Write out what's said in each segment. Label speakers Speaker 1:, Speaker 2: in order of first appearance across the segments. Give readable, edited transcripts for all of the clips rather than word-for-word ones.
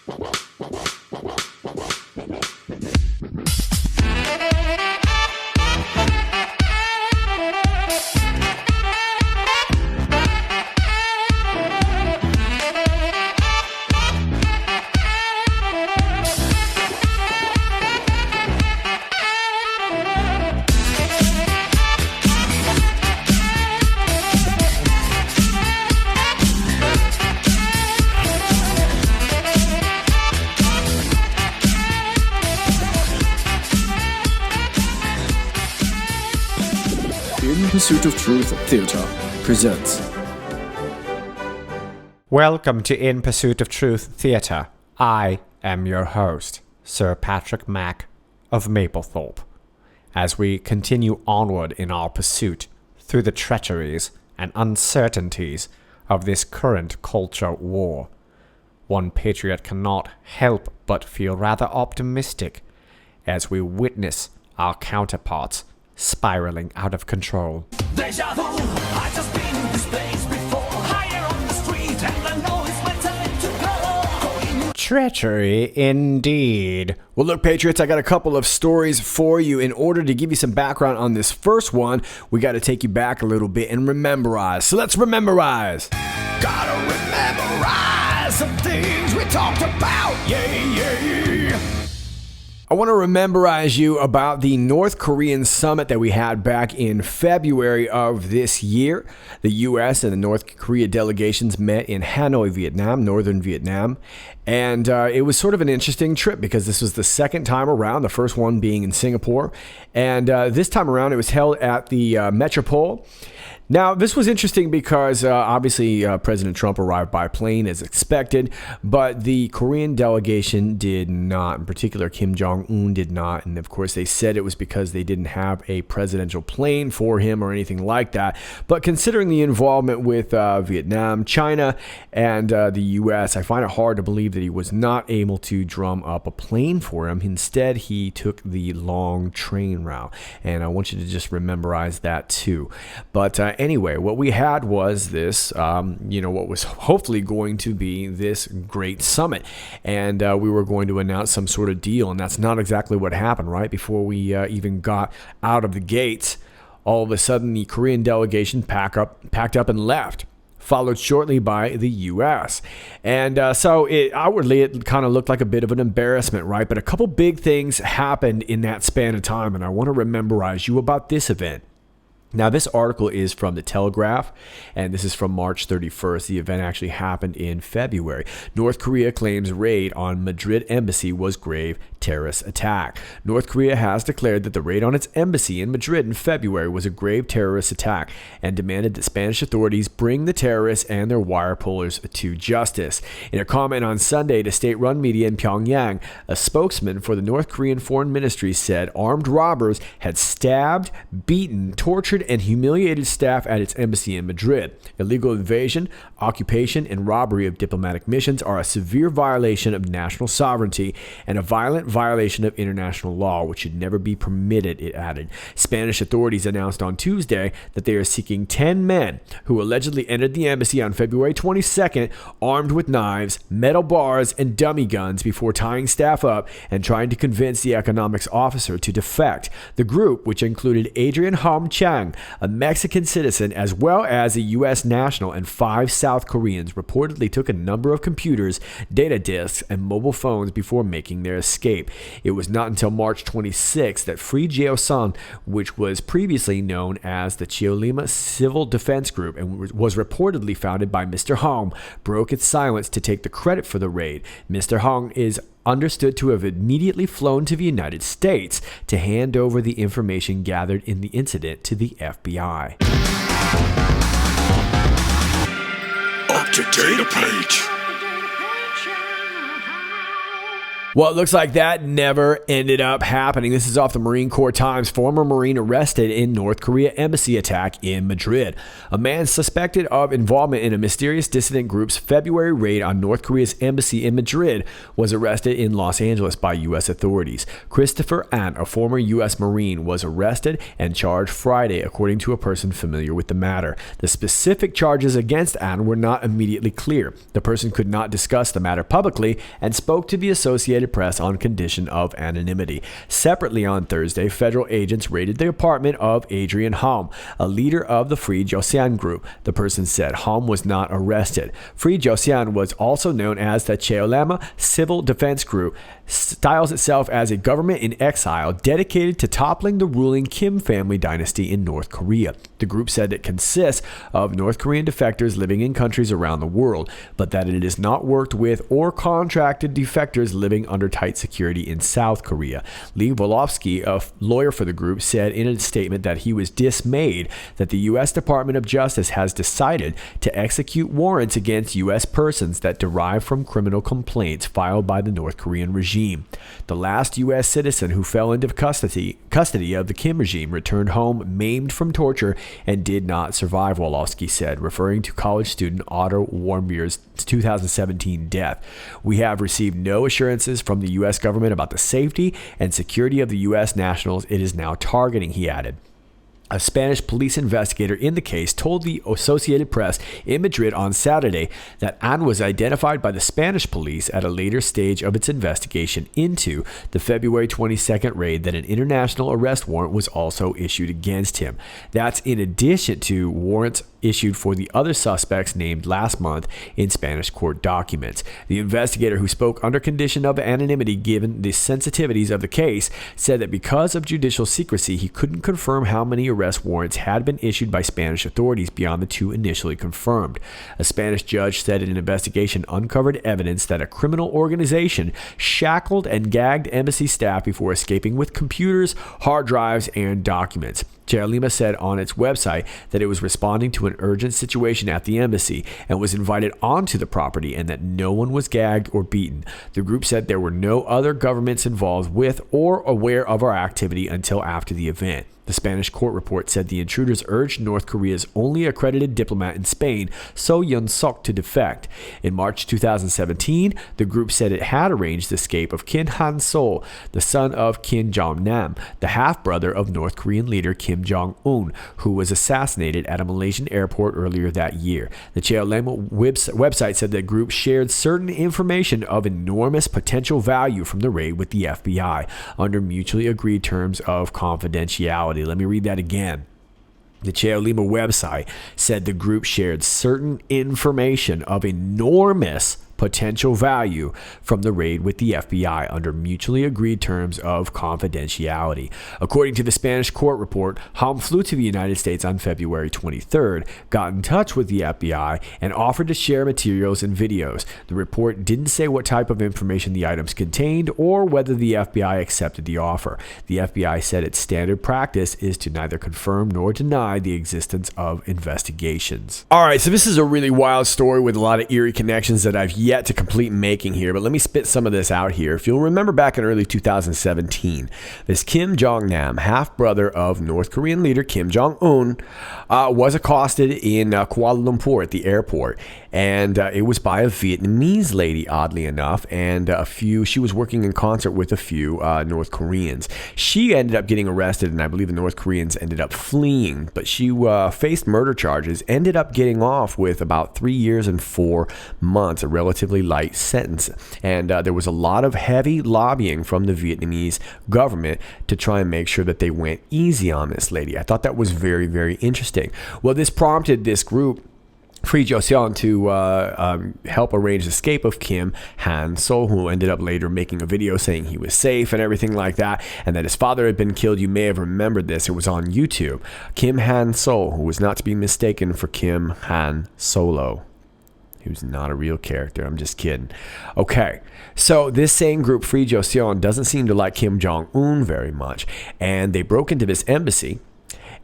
Speaker 1: In Pursuit of Truth Theatre presents.
Speaker 2: Welcome to In Pursuit of Truth Theatre. I am your host, Sir Patrick Mack of Maplethorpe, as we continue onward in our pursuit through the treacheries and uncertainties of this current culture war. One patriot cannot help but feel rather optimistic as we witness our counterparts spiraling out of control.
Speaker 3: Deja vu, I just been in this place before. Higher on the street, and I know it's my time to go.
Speaker 2: Treachery indeed.
Speaker 1: Well, look, Patriots, I got a couple of stories for you. In order to give you some background on this first one, we got to take you back a little bit and rememberize. So let's rememberize.
Speaker 3: Gotta rememberize some things we talked about. Yeah.
Speaker 1: I want to rememberize you about the North Korean summit that we had back in February of this year. The U.S. and the North Korea delegations met in Hanoi, Vietnam, northern Vietnam. And it was sort of an interesting trip because this was the second time around, the first one being in Singapore. And this time around, it was held at the Metropole. Now, this was interesting because obviously President Trump arrived by plane as expected, but the Korean delegation did not. In particular, Kim Jong-un did not. And of course, they said it was because they didn't have a presidential plane for him or anything like that. But considering the involvement with Vietnam, China, and the U.S., I find it hard to believe that he was not able to drum up a plane for him. Instead, he took the long train route. And I want you to just rememberize that too. But anyway, what we had was this, what was hopefully going to be this great summit. And we were going to announce some sort of deal. And that's not exactly what happened, right? Before we even got out of the gates, all of a sudden the Korean delegation packed up and left, followed shortly by the U.S. And so outwardly, it kind of looked like a bit of an embarrassment, right? But a couple big things happened in that span of time. And I want to rememberize you about this event. Now, this article is from the Telegraph, and this is from March 31st. The event actually happened in February. North Korea claims raid on Madrid embassy was grave terrorist attack. North Korea has declared that the raid on its embassy in Madrid in February was a grave terrorist attack and demanded that Spanish authorities bring the terrorists and their wire pullers to justice. In a comment on Sunday to state-run media in Pyongyang, a spokesman for the North Korean Foreign Ministry said armed robbers had stabbed, beaten, tortured, and humiliated staff at its embassy in Madrid. Illegal invasion, occupation, and robbery of diplomatic missions are a severe violation of national sovereignty and a violent violation of international law, which should never be permitted, it added. Spanish authorities announced on Tuesday that they are seeking 10 men who allegedly entered the embassy on February 22nd armed with knives, metal bars, and dummy guns before tying staff up and trying to convince the economics officer to defect. The group, which included Adrian Hom Chang, a Mexican citizen, as well as a U.S. national, and 5 South Koreans, reportedly took a number of computers, data disks, and mobile phones before making their escape. It was not until March 26 that Free Jeosan, which was previously known as the Chiolima Civil Defense Group and was reportedly founded by Mr. Hong, broke its silence to take the credit for the raid. Mr. Hong is understood to have immediately flown to the United States to hand over the information gathered in the incident to the FBI.
Speaker 3: Up to data page.
Speaker 1: Well, it looks like that never ended up happening. This is off the Marine Corps Times. Former Marine arrested in North Korea embassy attack in Madrid. A man suspected of involvement in a mysterious dissident group's February raid on North Korea's embassy in Madrid was arrested in Los Angeles by U.S. authorities. Christopher Ant, a former U.S. Marine, was arrested and charged Friday, according to a person familiar with the matter. The specific charges against Ant were not immediately clear. The person could not discuss the matter publicly and spoke to the Associated Press on condition of anonymity. Separately on Thursday, federal agents raided the apartment of Adrian Halm, a leader of the Free Joseon group. The person said Halm was not arrested. Free Joseon was also known as the Cheolema Civil Defense Group, styles itself as a government in exile dedicated to toppling the ruling Kim family dynasty in North Korea. The group said it consists of North Korean defectors living in countries around the world, but that it has not worked with or contracted defectors living under tight security in South Korea. Lee Volovsky, a lawyer for the group, said in a statement that he was dismayed that the U.S. Department of Justice has decided to execute warrants against U.S. persons that derive from criminal complaints filed by the North Korean regime. The last U.S. citizen who fell into custody of the Kim regime returned home maimed from torture and did not survive, Wolofsky said, referring to college student Otto Warmbier's 2017 death. We have received no assurances from the U.S. government about the safety and security of the U.S. nationals it is now targeting, he added. A Spanish police investigator in the case told the Associated Press in Madrid on Saturday that An was identified by the Spanish police at a later stage of its investigation into the February 22nd raid, that an international arrest warrant was also issued against him. That's in addition to warrants issued for the other suspects named last month in Spanish court documents. The investigator, who spoke under condition of anonymity given the sensitivities of the case, said that because of judicial secrecy, he couldn't confirm how many arrest warrants had been issued by Spanish authorities beyond the two initially confirmed. A Spanish judge said an investigation uncovered evidence that a criminal organization shackled and gagged embassy staff before escaping with computers, hard drives, and documents. Cheolema said on its website that it was responding to an urgent situation at the embassy and was invited onto the property, and that no one was gagged or beaten. The group said there were no other governments involved with or aware of our activity until after the event. The Spanish court report said the intruders urged North Korea's only accredited diplomat in Spain, So Yun-sok, to defect. In March 2017, the group said it had arranged the escape of Kim Han-sol, the son of Kim Jong-nam, the half-brother of North Korean leader Kim Jong-un, who was assassinated at a Malaysian airport earlier that year. The Cheolema website said the group shared certain information of enormous potential value from the raid with the FBI under mutually agreed terms of confidentiality. Let me read that again. The Cheolema website said the group shared certain information of enormous potential value from the raid with the FBI under mutually agreed terms of confidentiality. According to the Spanish court report, Halm flew to the United States on February 23rd, got in touch with the FBI, and offered to share materials and videos. The report didn't say what type of information the items contained or whether the FBI accepted the offer. The FBI said its standard practice is to neither confirm nor deny the existence of investigations. All right, so this is a really wild story with a lot of eerie connections that I've yet to complete making here, but let me spit some of this out here. If you'll remember back in early 2017, this Kim Jong-nam, half-brother of North Korean leader Kim Jong-un, was accosted in Kuala Lumpur at the airport, and it was by a Vietnamese lady, oddly enough, and she was working in concert with a few North Koreans. She ended up getting arrested, and I believe the North Koreans ended up fleeing, but she faced murder charges, ended up getting off with about 3 years and 4 months, a relatively light sentence. And there was a lot of heavy lobbying from the Vietnamese government to try and make sure that they went easy on this lady. I thought that was very, very interesting. Well, this prompted this group, Free Joseon, to help arrange the escape of Kim Han-sol, who ended up later making a video saying he was safe and everything like that, and that his father had been killed. You may have remembered this. It was on YouTube. Kim Han-sol, who was not to be mistaken for Kim Han-solo. He was not a real character. I'm just kidding. Okay, so this same group, Free Joseon, doesn't seem to like Kim Jong-un very much, and they broke into this embassy,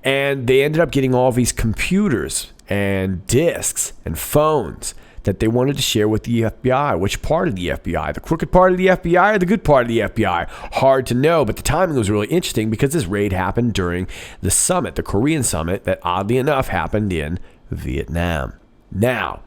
Speaker 1: and they ended up getting all these computers and discs and phones that they wanted to share with the FBI. Which part of the FBI? The crooked part of the FBI or the good part of the FBI? Hard to know, but the timing was really interesting because this raid happened during the summit, the Korean summit, that oddly enough happened in Vietnam. Now,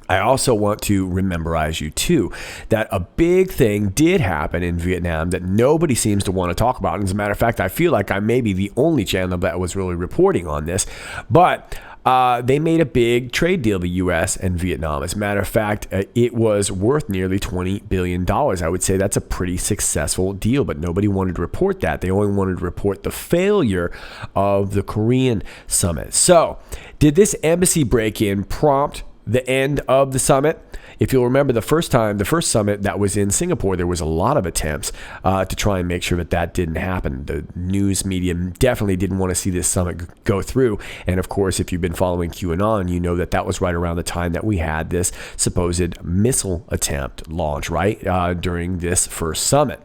Speaker 1: I also want to rememberize you too that a big thing did happen in Vietnam that nobody seems to want to talk about. And as a matter of fact, I feel like I may be the only channel that was really reporting on this, but they made a big trade deal, the U.S. and Vietnam. As a matter of fact, it was worth nearly $20 billion. I would say that's a pretty successful deal, but nobody wanted to report that. They only wanted to report the failure of the Korean summit. So, did this embassy break-in prompt the end of the summit? If you'll remember the first summit that was in Singapore, there was a lot of attempts to try and make sure that didn't happen. The news media definitely didn't want to see this summit go through. And of course, if you've been following QAnon, you know that was right around the time that we had this supposed missile attempt launch, right? During this first summit.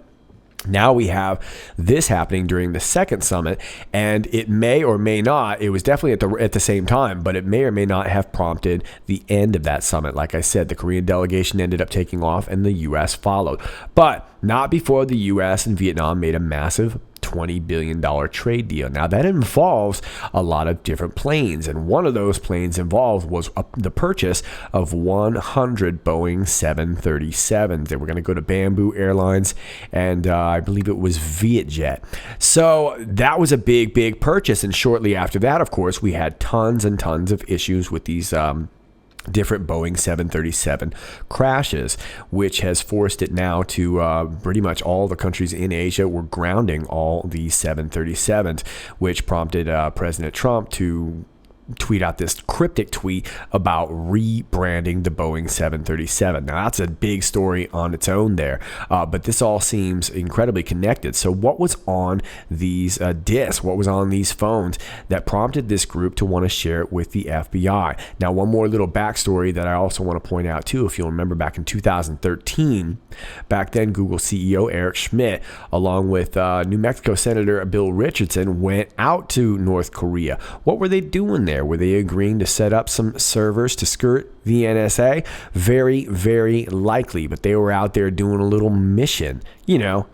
Speaker 1: Now we have this happening during the second summit, and it may or may not, it was definitely at the same time, but it may or may not have prompted the end of that summit. Like I said, the Korean delegation ended up taking off and the U.S. followed, but not before the U.S. and Vietnam made a massive $20 billion trade deal. Now that involves a lot of different planes, and one of those planes involved was the purchase of 100 Boeing 737s. They were going to go to Bamboo Airlines, and I believe it was Vietjet. So that was a big purchase, and shortly after that, of course, we had tons and tons of issues with these different Boeing 737 crashes, which has forced it now to pretty much all the countries in Asia were grounding all these 737s, which prompted President Trump to tweet out this cryptic tweet about rebranding the Boeing 737. Now that's a big story on its own there, but this all seems incredibly connected. So what was on these discs? What was on these phones that prompted this group to want to share it with the FBI? Now, one more little backstory that I also want to point out too, if you'll remember back in 2013, back then Google CEO Eric Schmidt, along with New Mexico Senator Bill Richardson, went out to North Korea. What were they doing there? Were they agreeing to set up some servers to skirt the NSA? Very, very likely, but they were out there doing a little mission,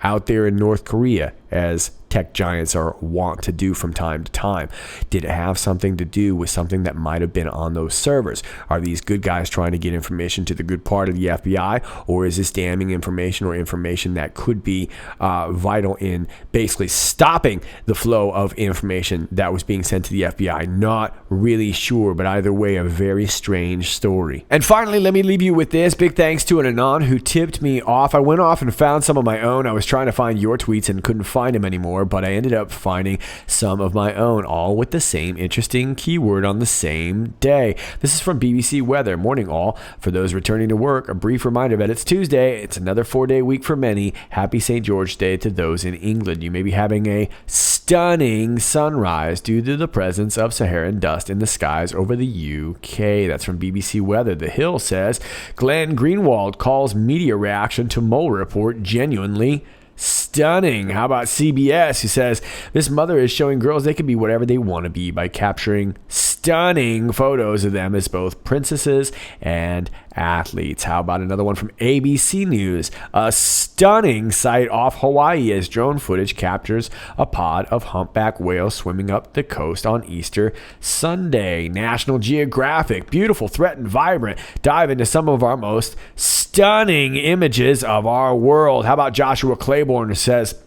Speaker 1: out there in North Korea, as tech giants are wont to do from time to time. Did it have something to do with something that might have been on those servers? Are these good guys trying to get information to the good part of the FBI, or is this damning information or information that could be vital in basically stopping the flow of information that was being sent to the FBI? Not really sure, but either way, a very strange story. And finally, let me leave you with this. Big thanks to an Anon who tipped me off. I went off and found some of my own. I was trying to find your tweets and couldn't find them anymore, but I ended up finding some of my own, all with the same interesting keyword on the same day. This is from BBC Weather. Morning all. For those returning to work, a brief reminder that it's Tuesday. It's another 4-day week for many. Happy St. George Day to those in England. You may be having a stunning sunrise due to the presence of Saharan dust in the skies over the UK. That's from BBC Weather. The Hill says Glenn Greenwald calls media reaction to mole report genuinely stunning. How about CBS, who says this mother is showing girls they can be whatever they want to be by capturing stunning photos of them as both princesses and athletes. How about another one from ABC News? A stunning sight off Hawaii as drone footage captures a pod of humpback whales swimming up the coast on Easter Sunday. National Geographic, beautiful, threat, and vibrant. Dive into some of our most stunning images of our world. How about Joshua Claiborne, who says,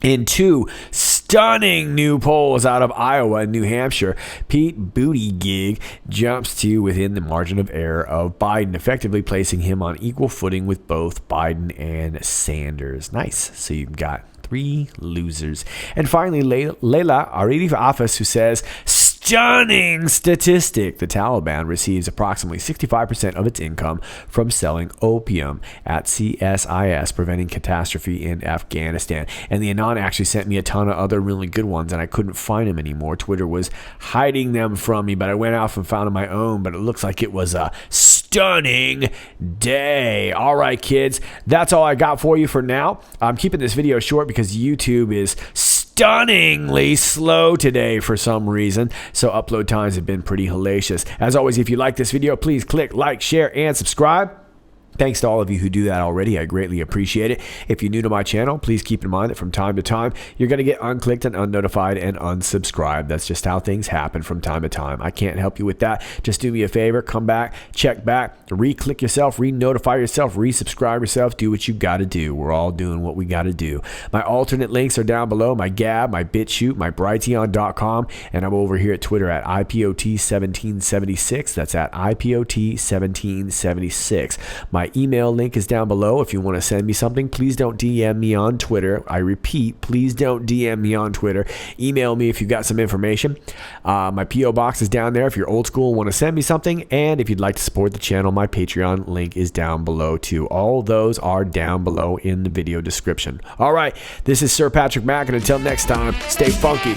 Speaker 1: in two stunning new polls out of Iowa and New Hampshire, Pete Buttigieg jumps to within the margin of error of Biden, effectively placing him on equal footing with both Biden and Sanders. Nice. So you've got 3 losers. And finally, Leila Arif Afas, who says, stunning statistic. The Taliban receives approximately 65% of its income from selling opium at CSIS, preventing catastrophe in Afghanistan. And the Anon actually sent me a ton of other really good ones, and I couldn't find them anymore. Twitter was hiding them from me, but I went off and found them my own, but it looks like it was a stunning day. All right, kids, that's all I got for you for now. I'm keeping this video short because YouTube is stunningly slow today for some reason, so upload times have been pretty hellacious. As always, if you like this video, please click like, share, and subscribe. Thanks to all of you who do that already. I greatly appreciate it. If you're new to my channel, please keep in mind that from time to time, you're going to get unclicked and unnotified and unsubscribed. That's just how things happen from time to time. I can't help you with that. Just do me a favor. Come back, check back, re-click yourself, re-notify yourself, resubscribe yourself. Do what you got to do. We're all doing what we got to do. My alternate links are down below. My Gab, my BitChute, my Brighteon.com, and I'm over here at Twitter at IPOT1776. That's at IPOT1776. My email link is down below. If you want to send me something, please don't DM me on Twitter. I repeat, please don't DM me on Twitter. Email me if you've got some information. My P.O. box is down there if you're old school and want to send me something. And if you'd like to support the channel, my Patreon link is down below too. All those are down below in the video description. All right, this is Sir Patrick Mack, and until next time, stay funky.